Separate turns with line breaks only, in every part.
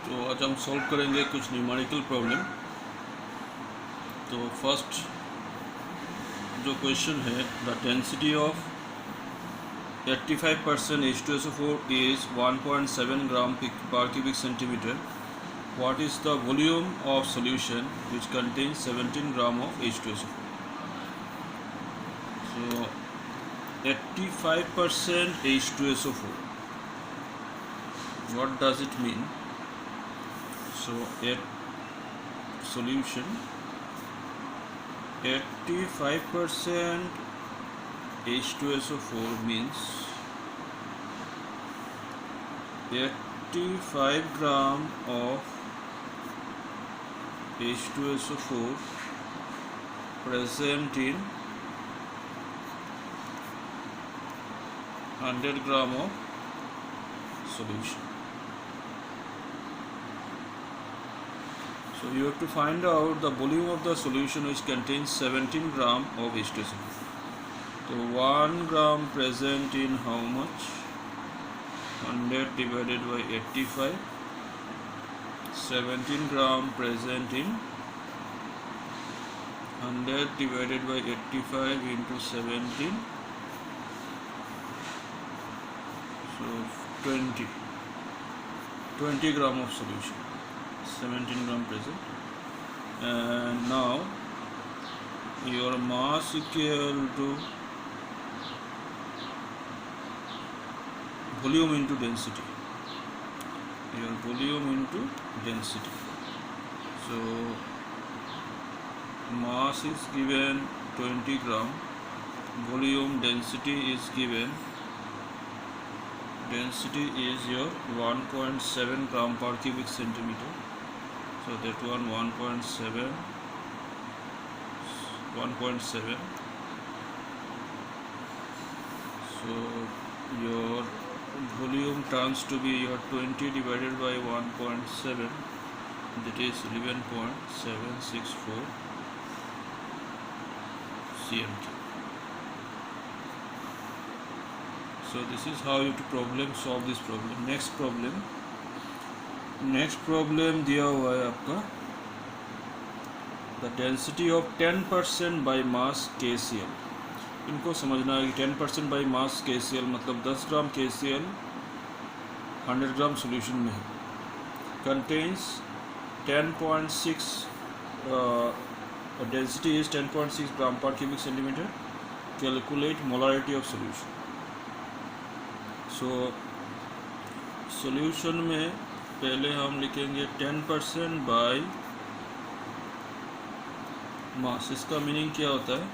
तो आज हम सॉल्व करेंगे कुछ न्यूमेरिकल प्रॉब्लम। तो फर्स्ट जो क्वेश्चन है, the density of 85% H2SO4 is 1.7 gram per cubic centimeter. What is the volume of solution which contains 17 gram of H2SO4? So 85% H2SO4. What does it mean? So solution 85% H2SO4 means 85 gram of H2SO4 present in 100 gram of solution. So you have to find out the volume of the solution which contains 17 gram of H2SO4. So 1 gram present in how much? 100 divided by 85. 17 gram present in 100 divided by 85 into 17. So 20 gram of solution. 17 gram present. And now your mass equal to volume into density. Your volume into density. So mass is given 20 gram, volume density is given, density is your 1.7 gram per cubic centimeter. So that one 1.7. So your volume turns to be your 20 divided by 1.7, that is 11.764 cm3. So this is how you to solve this problem. Next problem दिया हुआ है आपका the density of 10% by mass KCl. इनको समझना है कि 10% by mass KCl मतलब 10 ग्राम KCl 100 ग्राम solution में है, कंटेन्स 10.6, डेंसिटी इज 10.6 ग्राम पर cubic centimetre. Calculate molarity of solution. So solution में पहले हम लिखेंगे 10% बाई मास. इसका मीनिंग क्या होता है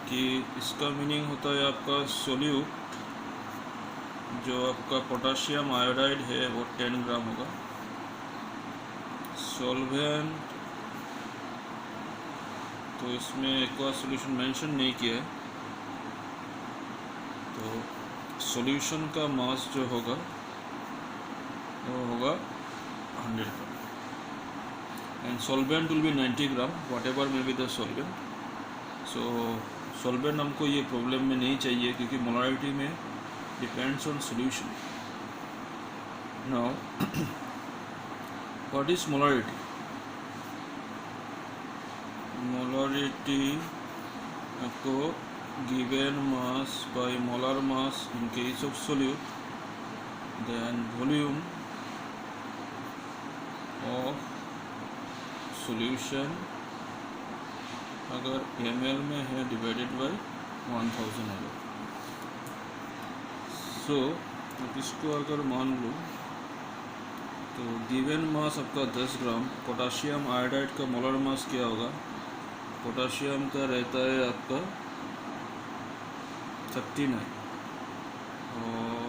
कि इसका मीनिंग होता है आपका सोल्यूट जो आपका पोटाशियम आयोडाइड है वो 10 ग्राम होगा. सॉल्वेंट तो इसमें एक्वा सोल्यूशन मेंशन नहीं किया है, तो सॉल्यूशन का मास जो होगा वो होगा 100 gram. And solvent will be 90 gram, whatever may be the solvent. So solvent हमको ये प्रॉब्लम में नहीं चाहिए क्योंकि मोलारिटी में depends on solution. Now what is molarity? Molarity आपको given mass by molar mass in case of solute, then volume of solution अगर ml में है डिवाइडेड बाय 1000 होगा. सो इसको अगर मान लो तो गिवन मास आपका 10 ग्राम. पोटाशियम आयोडाइड का मोलर मास क्या होगा? पोटाशियम का रहता है आपका 39 और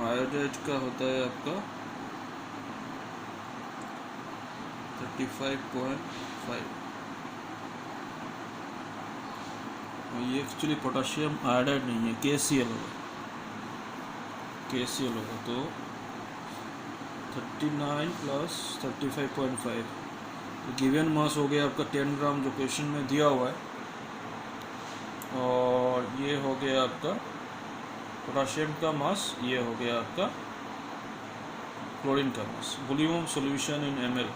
आयोडाइड का होता है आपका 35.5. ये एक्चुअली पोटाशियम आयोडाइड नहीं है, KCl होगा. तो 39 प्लस 35.5, तो गिवन मास हो गया आपका 10 ग्राम जो क्वेश्चन में दिया हुआ है, और ये हो गया आपका पोटाशियम का मास, ये हो गया आपका क्लोरीन का mass. Volume solution in ml,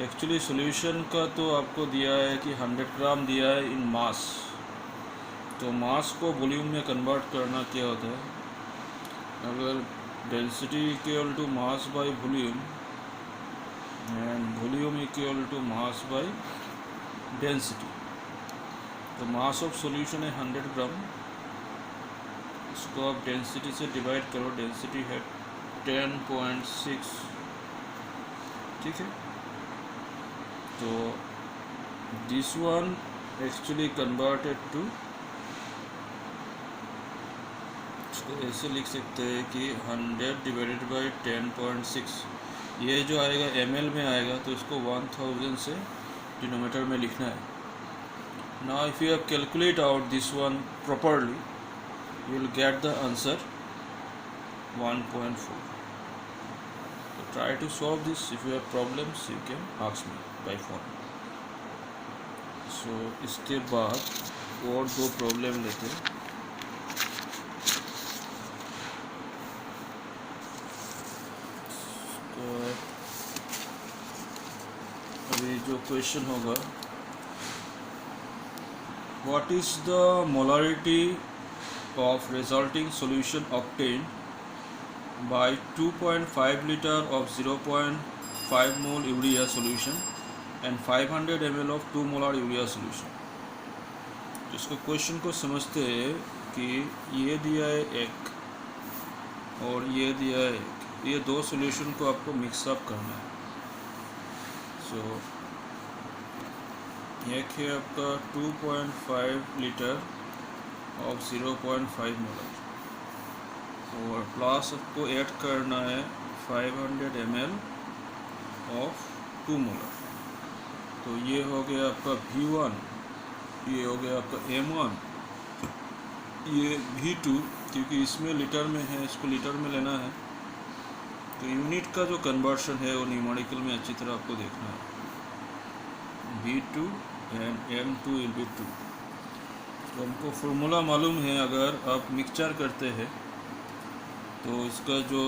actually solution का तो आपको दिया है कि 100 ग्राम दिया है इन मास, तो मास को वॉल्यूम में कन्वर्ट करना क्या होता है, अगर density equal to mass by volume and volume equal to mass by density, तो मास ऑफ सॉल्यूशन है 100 ग्राम, इसको आप डेंसिटी से डिवाइड करो, डेंसिटी है 10.6, ठीक है। तो this one actually converted to, इसको ऐसे लिख सकते हैं कि 100 डिवाइडेड बाई 10.6, ये जो आएगा ml में आएगा, तो इसको 1000 से डिनोमीटर में लिखना है। Now if you have calculate out this one properly, you will get the answer 1.4. So try to solve this. If you have problems, you can ask me by phone. So इसके बाद और दो problem लेते हैं। तो अभी जो question होगा, what is the molarity of resulting solution obtained by 2.5 liter of 0.5 mole urea solution and 500 ml of 2 molar urea solution। इसको क्वेश्चन को समझते हैं कि ये दिया है एक और ये दिया है एक, ये दो सॉल्यूशन को आपको मिक्सअप करना है। सो एक है आपका 2.5 लीटर ऑफ 0.5 मोलर और प्लस आपको ऐड करना है 500 ml ऑफ 2 मोलर। तो ये हो गया आपका V1, ये हो गया आपका M1, ये V2, क्योंकि इसमें लीटर में है, इसको लीटर में लेना है, तो यूनिट का जो कन्वर्शन है वो न्यूमेरिकल में अच्छी तरह आपको देखना है। V2 and M2 will be 2। तो हमको फॉर्मूला मालूम है, अगर आप मिक्सचर करते हैं तो इसका जो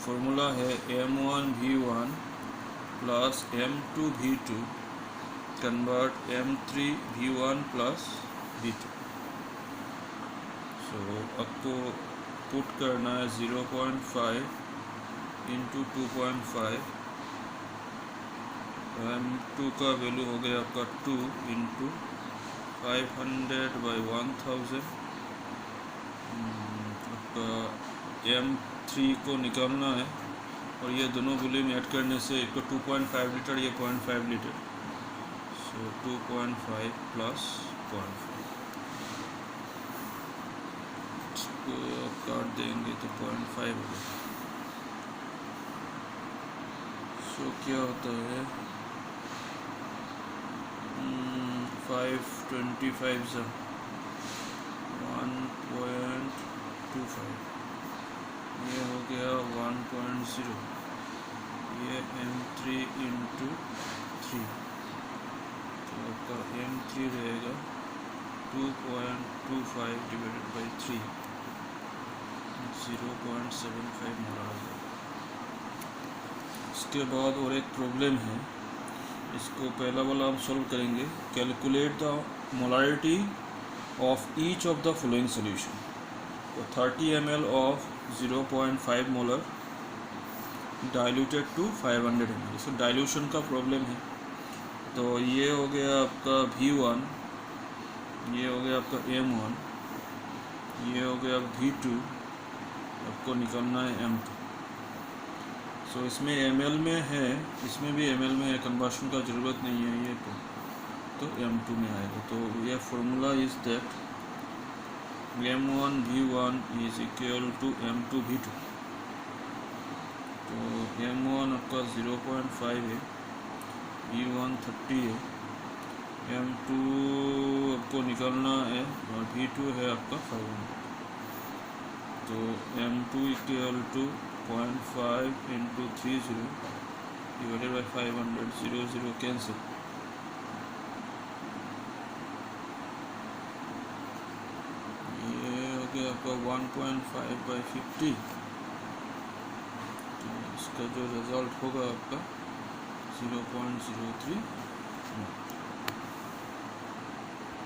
फॉर्मूला है M1 V1 plus M2 V2 convert M3 V1 plus V2। सो आपको पुट करना है 0.5 इंटू 2.5, M2 का वैल्यू हो गया आपका 2 इंटू 500 बाई 1000, आपका M3 को निकालना है और ये दोनों वॉल्यूम ऐड करने से एक तो 2.5 लीटर, ये 0.5 लीटर, सो 2.5 प्लस 0.5, इसको काट देंगे तो 0.5 होगा। सो क्या होता है 525 से 1.25, ये हो गया 1.0, ये M3 इंटू 3, तो आपका M3 रहेगा 2.25 डिवाइडेड बाई 3, 0.75 मोलर। इसके बाद और एक प्रॉब्लम है, इसको पहला वाला हम सॉल्व करेंगे। Calculate the molarity of each of the following solution. तो 30 ml of 0.5 molar diluted to 500 ml, इसको डाइल्यूशन का प्रॉब्लम है। तो ये हो गया आपका V1, ये हो गया आपका M1, ये हो गया V2, आपको निकालना है M2। सो इसमें ml में है, इसमें भी ml में है, कन्वर्शन का ज़रूरत नहीं है ये तो M2 में आएगा। तो ये formula is that M1 V1 is equal to M2 V2। तो M1 आपका 0.5 है, V1 30 है, M2 आपको निकालना है और V2 है आपका 500। तो M2 equal to 0.5 into 30 divided by 500, 0 0 cancel, ये हो गया आपका 1.5/50, तो इसका जो रिजल्ट होगा आपका 0.03।